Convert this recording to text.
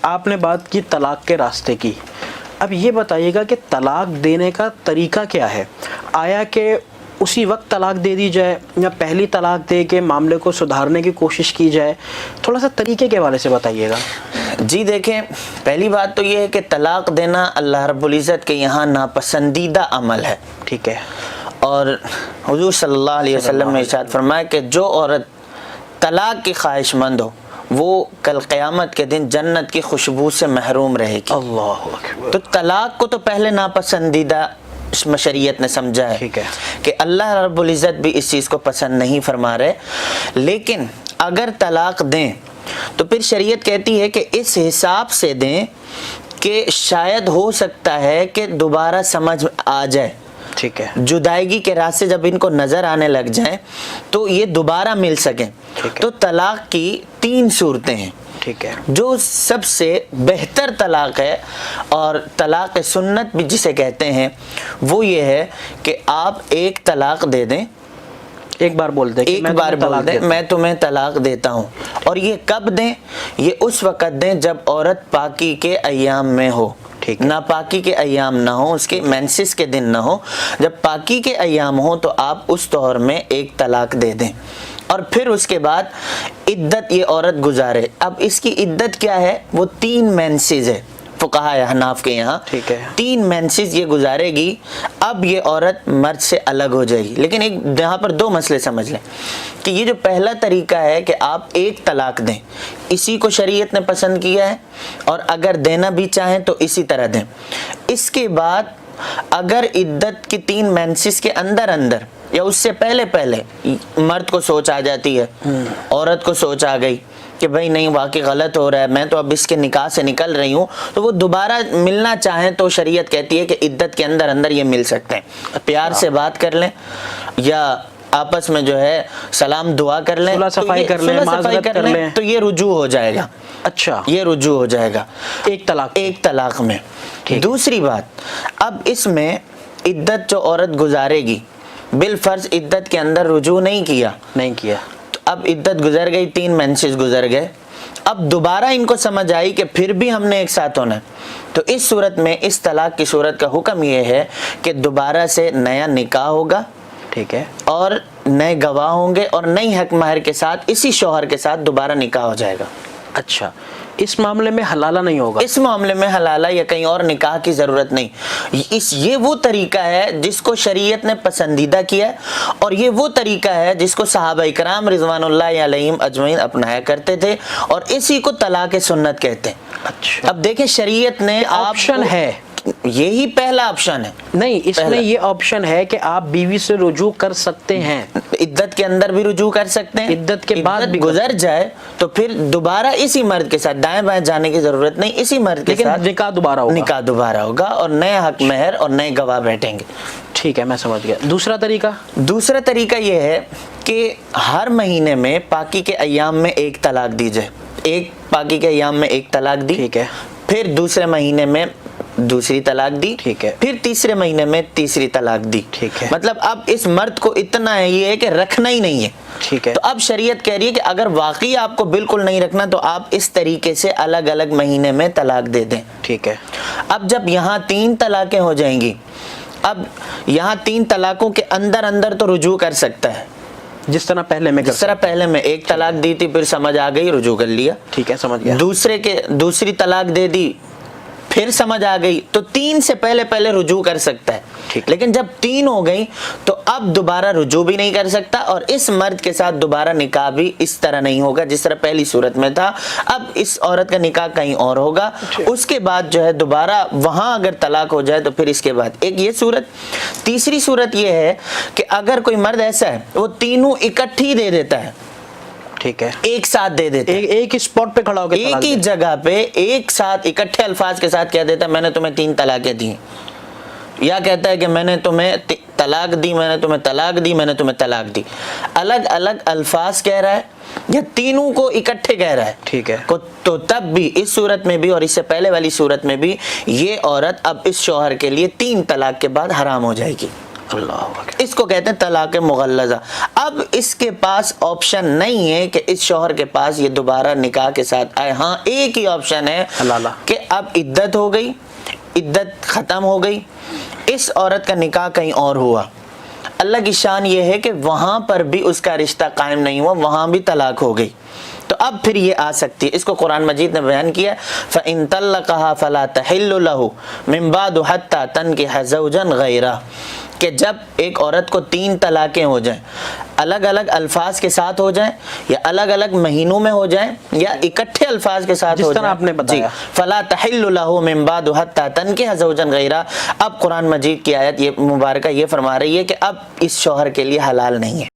آپ نے بات کی طلاق کے راستے کی، اب یہ بتائیے گا کہ طلاق دینے کا طریقہ کیا ہے؟ آیا کہ اسی وقت طلاق دے دی جائے یا پہلی طلاق دے کے معاملے کو سدھارنے کی کوشش کی جائے؟ تھوڑا سا طریقے کے حوالے سے بتائیے گا۔ جی دیکھیں، پہلی بات تو یہ ہے کہ طلاق دینا اللہ رب العزت کے یہاں ناپسندیدہ عمل ہے، ٹھیک ہے، اور حضور صلی اللہ علیہ وسلم نے ارشاد فرمایا کہ جو عورت طلاق کی خواہش مند ہو وہ کل قیامت کے دن جنت کی خوشبو سے محروم رہے گی۔ اللہ اکبر۔ تو طلاق کو تو پہلے ناپسندیدہ شریعت نے سمجھا ہے ٹھیک ہے کہ اللہ رب العزت بھی اس چیز کو پسند نہیں فرما رہے، لیکن اگر طلاق دیں تو پھر شریعت کہتی ہے کہ اس حساب سے دیں کہ شاید ہو سکتا ہے کہ دوبارہ سمجھ آ جائے، ٹھیک ہے، جدائیگی کے راستے جب ان کو نظر آنے لگ جائیں تو یہ دوبارہ مل سکیں۔ تو طلاق کی 3 صورتیں ہیں، ٹھیک ہے، جو سب سے بہتر طلاق ہے اور طلاق سنت بھی جسے کہتے ہیں وہ یہ ہے کہ آپ ایک طلاق دے دیں، ایک بار بول دیں، ایک بار بول دیں میں تمہیں طلاق دیتا ہوں، اور یہ کب دیں؟ یہ اس وقت دیں جب عورت پاکی کے ایام میں ہو، ناپاکی کے ایام نہ ہو، اس کے مینسس کے دن نہ ہو، جب پاکی کے ایام ہو تو آپ اس طور میں ایک طلاق دے دیں، اور پھر اس کے بعد عدت یہ عورت گزارے۔ اب اس کی عدت کیا ہے؟ وہ 3 مینسز ہے فقہاء احناف کے یہاں، 3 مینسز یہ گزارے گی، اب یہ عورت مرد سے الگ ہو جائے گی۔ لیکن ایک یہاں پر 2 مسئلے سمجھ لیں کہ یہ جو پہلا طریقہ ہے کہ آپ ایک طلاق دیں، اسی کو شریعت نے پسند کیا ہے، اور اگر دینا بھی چاہیں تو اسی طرح دیں۔ اس کے بعد اگر عدت کی 3 مینسز کے اندر یا اس سے پہلے مرد کو سوچ آ جاتی ہے، عورت کو سوچ آ گئی کہ بھئی نہیں واقعی غلط ہو رہا ہے، میں تو اب اس کے نکاح سے نکل رہی ہوں، تو وہ دوبارہ ملنا چاہیں تو شریعت کہتی ہے کہ عدت کے اندر یہ مل سکتے ہیں، پیار سے بات کر لیں یا آپس میں جو ہے سلام دعا کر لیں، صلح صفائی کر لیں تو یہ رجوع ہو جائے گا۔ اچھا، یہ رجوع ہو جائے گا ایک طلاق میں۔ دوسری بات، اب اس میں عدت جو عورت گزارے گی، بالفرض عدت کے اندر رجوع نہیں کیا، تو اب عدت گزر گئی، 3 مینسز گزر گئے، اب دوبارہ ان کو سمجھ آئی کہ پھر بھی ہم نے ایک ساتھ ہونا ہے، تو اس صورت میں اس طلاق کی صورت کا حکم یہ ہے کہ دوبارہ سے نیا نکاح ہوگا، ٹھیک ہے، اور نئے گواہ ہوں گے، اور نئی حق مہر کے ساتھ اسی شوہر کے ساتھ دوبارہ نکاح ہو جائے گا۔ اچھا، اس معاملے میں حلالہ نہیں ہوگا؟ اس معاملے میں حلالہ یا کہیں اور نکاح کی ضرورت نہیں۔ یہ وہ طریقہ ہے جس کو شریعت نے پسندیدہ کیا ہے، اور یہ وہ طریقہ ہے جس کو صحابہ کرام رضوان اللہ علیہم اجمعین اپنایا کرتے تھے، اور اسی کو طلاق سنت کہتے ہیں۔ اچھا، اب دیکھیں شریعت نے آپشن ہے، یہی پہلا آپشن ہے، نہیں اس میں یہ آپشن ہے کہ آپ بیوی سے رجوع کر سکتے ہیں، عدت کے اندر بھی رجوع کر سکتے ہیں، عدت کے بعد بھی گزر جائے تو پھر دوبارہ اسی مرد کے ساتھ دائیں بائیں جانے کی ضرورت نہیں، اسی مرد کے ساتھ نکاح دوبارہ ہوگا اور نئے حق مہر اور نئے گواہ بیٹھیں گے۔ ٹھیک ہے، میں سمجھ گیا۔ دوسرا طریقہ یہ ہے کہ ہر مہینے میں پاکی کے ایام میں ایک طلاق دی جائے، ایک پاکی کے ایام میں ایک طلاق دی، ٹھیک ہے، پھر دوسرے مہینے میں دوسری طلاق دی، ٹھیک ہے، پھر تیسرے مہینے میں تیسری طلاق دی، ٹھیک ہے، مطلب اب اس مرد کو اتنا ہے یہ ہے کہ رکھنا ہی نہیں ہے، ٹھیک ہے۔ تو اب شریعت کہہ رہی ہے کہ اگر واقعی آپ کو بالکل نہیں رکھنا تو آپ اس طریقے سے الگ الگ مہینے میں طلاق دے دیں، ٹھیک ہے۔ اب جب یہاں 3 طلاقیں ہو جائیں گی، اب یہاں 3 طلاقوں کے اندر تو رجوع کر سکتا ہے، جس طرح پہلے میں ایک طلاق دی تھی، پھر سمجھ آ گئی، رجوع کر لیا، ٹھیک ہے، سمجھ گیا۔ دوسری طلاق دے دی، پھر سمجھ آ گئی، تو 3 سے پہلے رجوع کر سکتا ہے، لیکن جب 3 ہو گئی تو اب دوبارہ رجوع بھی نہیں کر سکتا، اور اس مرد کے ساتھ دوبارہ نکاح بھی اس طرح نہیں ہوگا جس طرح پہلی صورت میں تھا، اب اس عورت کا نکاح کہیں اور ہوگا، اس کے بعد جو ہے دوبارہ وہاں اگر طلاق ہو جائے تو پھر اس کے بعد ایک یہ صورت۔ تیسری صورت یہ ہے کہ اگر کوئی مرد ایسا ہے وہ تینوں اکٹھی دے دیتا ہے، ٹھیک ہے، ایک ساتھ دے دیتا ہے، ایک اسپاٹ پہ کھڑا ہو کے ایک ہی جگہ پہ ایک ساتھ اکٹھے الفاظ کے ساتھ کہہ دیتا ہے میں نے تمہیں 3 طلاقیں دی، یا کہتا ہے کہ میں نے تمہیں طلاق دی، میں نے تمہیں طلاق دی، میں نے تمہیں طلاق دی، الگ الگ الفاظ کہہ رہا ہے یا تینوں کو اکٹھے کہہ رہا ہے، ٹھیک ہے، تو تب بھی اس صورت میں بھی اور اس سے پہلے والی صورت میں بھی یہ عورت اب اس شوہر کے لیے 3 طلاق کے بعد حرام ہو جائے گی۔ اللہ اکبر۔ اس کو کہتے ہیں طلاق مغلظہ۔ اب اس کے پاس آپشن نہیں ہے کہ اس شوہر کے پاس یہ دوبارہ نکاح کے ساتھ آئے، ہاں ایک ہی آپشن ہے کہ اب عدت ہو گئی، عدت ختم ہو گئی، اس عورت کا نکاح کہیں اور ہوا، اللہ کی شان یہ ہے کہ وہاں پر بھی اس کا رشتہ قائم نہیں ہوا، وہاں بھی طلاق ہو گئی، تو اب پھر یہ آ سکتی ہے۔ اس کو قرآن مجید نے بیان کیا فَإِن طَلَّقَهَا فَلَا تَحِلُّ لَهُ مِن بَعْدُ حَتَّى تَنكِحَ زَوْجًا غَيْرَهُ، کہ جب ایک عورت کو 3 طلاقیں ہو جائیں، الگ الگ الفاظ کے ساتھ ہو جائیں یا الگ الگ مہینوں میں ہو جائیں یا اکٹھے الفاظ کے ساتھ ہو جائیں، جس طرح آپ نے بتایا فَلَا تَحِلُّ لَهُ مِن بَعْدُ حَتَّى تَنكِحَ زَوْجًا غَيْرَهُ، اب قرآن مجید کی آیت یہ مبارکہ یہ فرما رہی ہے کہ اب اس شوہر کے لیے حلال نہیں ہے۔